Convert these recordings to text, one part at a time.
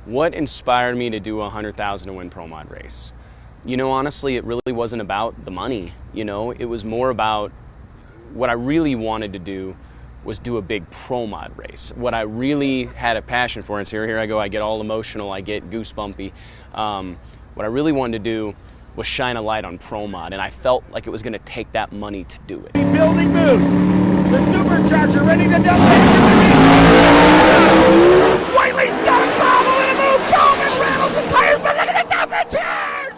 What inspired me to do a 100,000 to win Pro Mod race? You know, honestly, it really wasn't about the money. You know, it was more about what I really wanted to do was do a big Pro Mod race. What I really had a passion for, and so here I go, I get all emotional, I get goosebumpy. What I really wanted to do was shine a light on Pro Mod, and I felt like it was going to take that money to do it. Building moves. The supercharger ready to double it. Whiteley's got a bobble and a move. Bowman rattles the tires, but look at the double charge.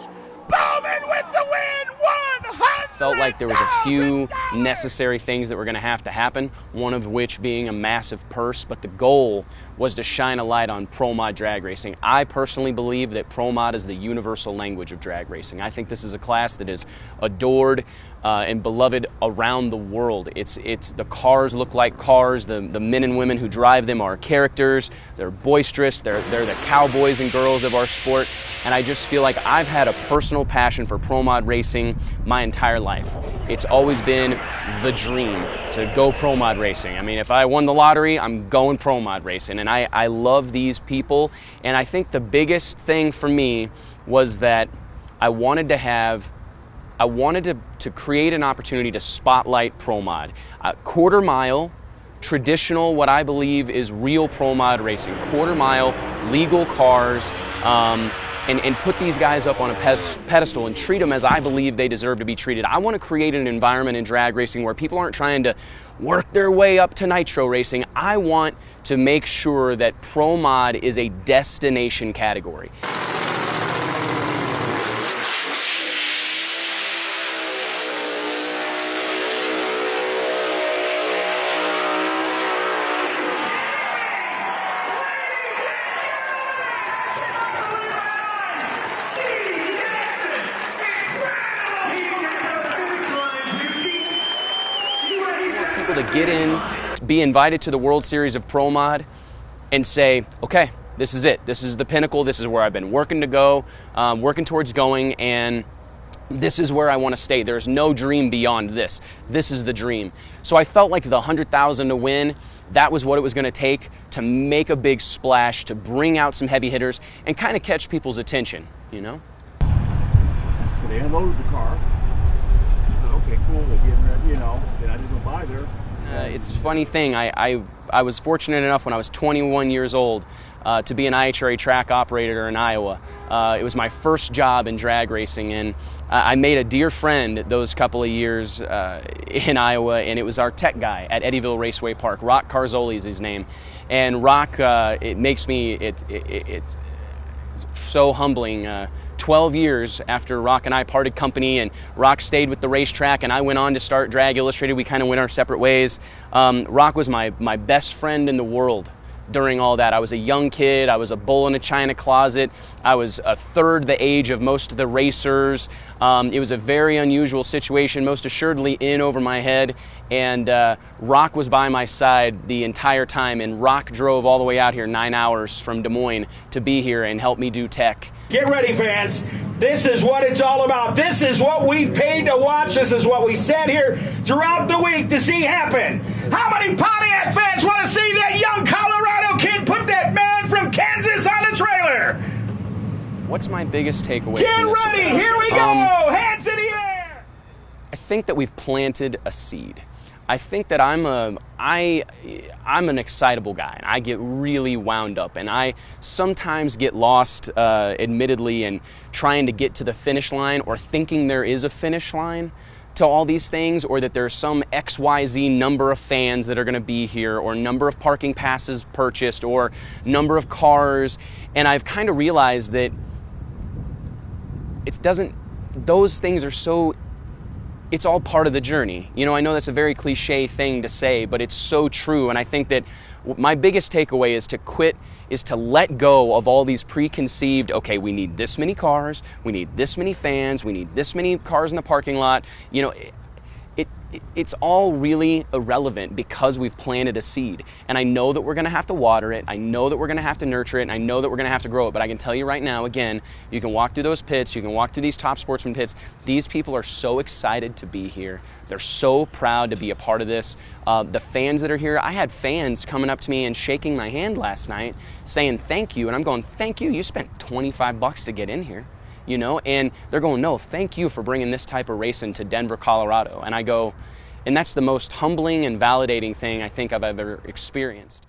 Bowman with the win. 100. Felt like there was a few necessary things that were going to have to happen, one of which being a massive purse, but the goal was to shine a light on Pro Mod drag racing. I personally believe that Pro Mod is the universal language of drag racing. I think this is a class that is adored and beloved around the world. It's the cars look like cars. The men and women who drive them are characters. They're boisterous. They're the cowboys and girls of our sport. And I just feel like I've had a personal passion for Pro Mod racing my entire life. It's always been the dream to go Pro Mod racing. I mean, if I won the lottery, I'm going Pro Mod racing. And I love these people. And I think the biggest thing for me was that I wanted to create an opportunity to spotlight Pro Mod. Quarter mile, traditional, what I believe is real Pro Mod racing. Quarter mile, legal cars, and put these guys up on a pedestal and treat them as I believe they deserve to be treated. I want to create an environment in drag racing where people aren't trying to work their way up to nitro racing. I want to make sure that Pro Mod is a destination category. To get in, be invited to the World Series of Pro Mod and say, okay, this is it. This is the pinnacle. This is where I've been working to go, working towards going, and this is where I want to stay. There's no dream beyond this. This is the dream. So I felt like the 100,000 to win, that was what it was going to take to make a big splash, to bring out some heavy hitters and kind of catch people's attention, you know? So they unloaded the car. Okay, cool. They're getting ready, you know. Then I didn't go by there. It's a funny thing. I was fortunate enough when I was 21 years old to be an IHRA track operator in Iowa. It was my first job in drag racing, and I made a dear friend those couple of years in Iowa, and it was our tech guy at Eddyville Raceway Park. Rock Carzoli is his name, and Rock, it makes me, it's so humbling. 12 years after Rock and I parted company, and Rock stayed with the racetrack and I went on to start Drag Illustrated. We kind of went our separate ways. Rock was my best friend in the world during all that. I was a young kid. I was a bull in a china closet. I was a third the age of most of the racers. It was a very unusual situation, most assuredly in over my head. And Rock was by my side the entire time, and Rock drove all the way out here 9 hours from Des Moines to be here and help me do tech. Get ready, fans. This is what it's all about. This is what we paid to watch. This is what we sat here throughout the week to see happen. How many Pontiac fans want to see that young Colorado kid put that man from Kansas on a trailer? What's my bigg's takeaway Get from this ready. event? Here we go. Hands in the air. I think that we've planted a seed. I think that I'm an excitable guy, and I get really wound up, and I sometimes get lost, admittedly, in trying to get to the finish line or thinking there is a finish line to all these things, or that there's some XYZ number of fans that are going to be here, or number of parking passes purchased, or number of cars, and I've kind of realized that those things are so, it's all part of the journey. You know, I know that's a very cliche thing to say, but it's so true. And I think that my biggest takeaway is to let go of all these preconceived, okay, we need this many cars, we need this many fans, we need this many cars in the parking lot. You know, it's all really irrelevant because we've planted a seed. And I know that we're going to have to water it. I know that we're going to have to nurture it. And I know that we're going to have to grow it. But I can tell you right now, again, you can walk through those pits. You can walk through these top sportsman pits. These people are so excited to be here. They're so proud to be a part of this. The fans that are here, I had fans coming up to me and shaking my hand last night saying thank you. And I'm going, thank you. You spent $25 to get in here. You know, and they're going, no, thank you for bringing this type of racing to Denver, Colorado. And I go, and that's the most humbling and validating thing I think I've ever experienced.